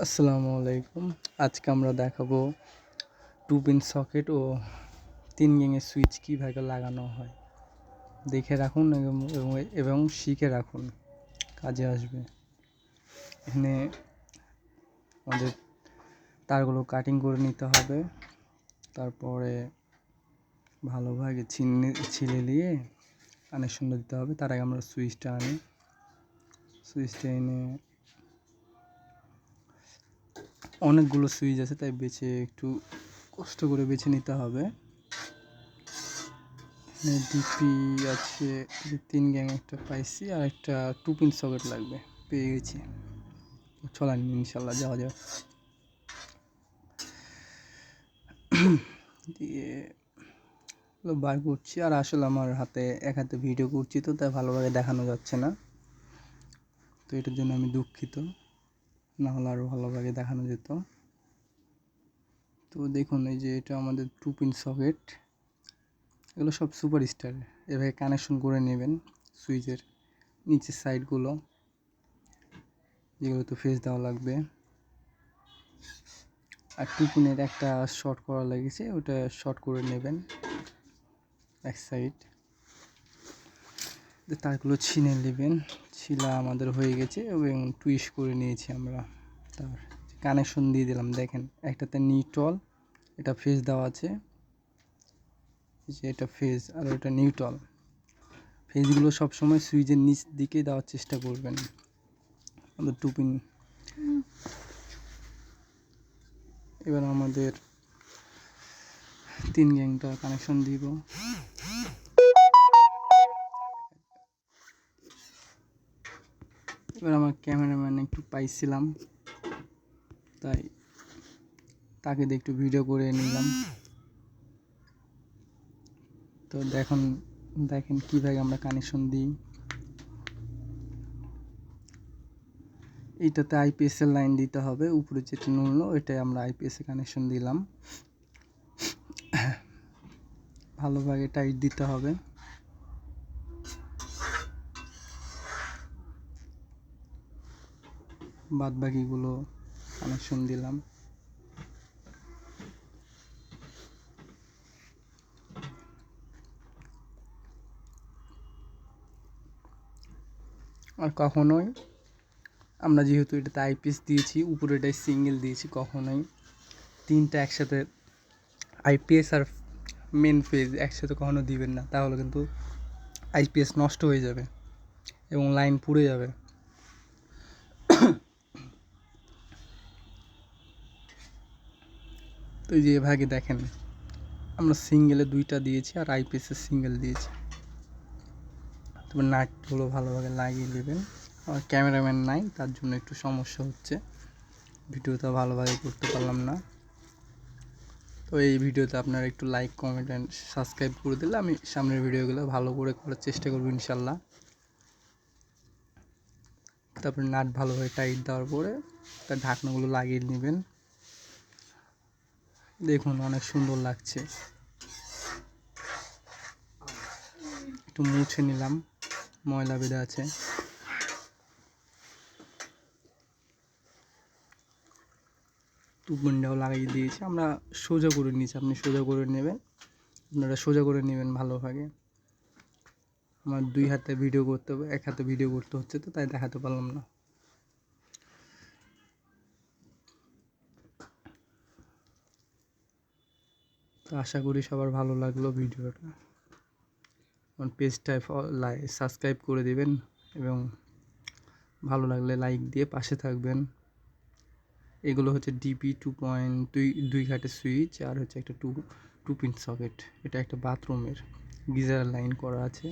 আসসালামু আলাইকুম। আজকে আমরা দেখাবো 2 পিন সকেট ও 3 গ্যাংয়ের সুইচ কীভাবে লাগানো হয়। দেখে রাখুন এবং শিখে রাখুন, কাজে আসবে। এখানে আমাদের তারগুলো কাটিং করে নিতে হবে, তারপরে ভালোভাবে ছিলে নিয়ে কানেকশনটা দিতে হবে। তার আগে আমরা সুইচটা এনে অনেকগুলো সুইচ আছে, তাই একটু কষ্ট করে বেছে নিতে হবে। ডিপি আছে, 3 গ্যাং একটা পাইছি, আর একটা 2 পিন সকেট লাগবে, পেয়ে গেছি। চলেন ইনশাল্লাহ যাওয়া যাক। দিয়ে বার করছি, আর আসলে আমার এক হাতে ভিডিও করছি, তো তাই ভালোভাবে দেখানো যাচ্ছে না, তো এটার জন্য আমি দুঃখিত। না হলে আরও ভালোভাবে দেখানো যেত। তো দেখুন, এই যে এটা আমাদের 2 পিন সকেট। এগুলো সব সুপার স্টার। এভাবে কানেকশন করে নেবেন সুইচের নিচের সাইডগুলো, যেগুলো তো ফেস দেওয়া লাগবে। আর 2 পিনের একটা শর্ট করা লেগেছে, ওটা শর্ট করে নেবেন এক সাইড। তারগুলো ছিনে নেবেন। ছিলা আমাদের হয়ে গেছে এবং টুইস্ট করে নিয়েছি আমরা। তার কানেকশন দিয়ে দিলাম। দেখেন, একটাতে নিউট্রাল, এটা ফেস দেওয়া আছে, যে এটা ফেজ, আর এটা নিউট্রাল। ফেজগুলো সবসময় সুইচের নিচ দিকে দেওয়ার চেষ্টা করবেন। আমাদের 2 পিন। এবার আমাদের 3 গ্যাংটা কানেকশন দিব। এবার আমার ক্যামেরাম্যান একটু পাইছিলাম, তাই তাকে দিয়ে একটু ভিডিও করে নিলাম। তো দেখেন কীভাবে আমরা কানেকশন দিই। এইটাতে আইপিএসের লাইন দিতে হবে, উপরে যেটা নড়লো এটাই আমরা আইপিএসে কানেকশন দিলাম। ভালোভাবে টাইট দিতে হবে। বাদ বাকিগুলো কানেকশন দিলাম। আর কখনোই আমরা যেহেতু এটাতে আইপিএস দিয়েছি, উপরে এটাই সিঙ্গেল দিয়েছি, কখনোই 3টা একসাথে আইপিএস আর মেন ফেজ একসাথে কখনো দিবেন না, তাহলে কিন্তু আইপিএস নষ্ট হয়ে যাবে এবং লাইন পুড়ে যাবে। তো এই যে এভাবে দেখেন, আমরা সিঙ্গেলে 2টা দিয়েছি আর আইপিএসের সিঙ্গেল দিয়েছি। তবে নাটগুলো ভালোভাবে লাগিয়ে নেবেন। আর ক্যামেরাম্যান নাই, তার জন্য একটু সমস্যা হচ্ছে, ভিডিওটা ভালোভাবে করতে পারলাম না। তো এই ভিডিওতে আপনারা একটু লাইক, কমেন্ট অ্যান্ড সাবস্ক্রাইব করে দিলে আমি সামনের ভিডিওগুলো ভালো করে করার চেষ্টা করবো ইনশাল্লাহ। তারপরে নাট ভালোভাবে টাইট দেওয়ার পরে তার ঢাকনাগুলো লাগিয়ে নেবেন। দেখুন, অনেক সুন্দর লাগছে। একটু মুছে নিলাম, ময়লা বেঁধে আছে। টুপিনটাও লাগিয়ে দিয়েছি, আমরা সোজা করে নিয়েছি, আপনি সোজা করে নেবেন, আপনারা সোজা করে নেবেন ভালোভাবে। আমার 2 হাতে ভিডিও করতে হবে, এক হাতে ভিডিও করতে হচ্ছে, তো তাই দেখাতে পারলাম না। তো আশা করি সবার ভালো লাগলো ভিডিওটা। আমার পেজটায় সাবস্ক্রাইব করে দেবেন এবং ভালো লাগলে লাইক দিয়ে পাশে থাকবেন। এগুলো হচ্ছে ডিপি 2.2 ঘাটের সুইচ, আর হচ্ছে একটা 2 পিন সকেট। এটা একটা বাথরুমের গিজার লাইন করা আছে।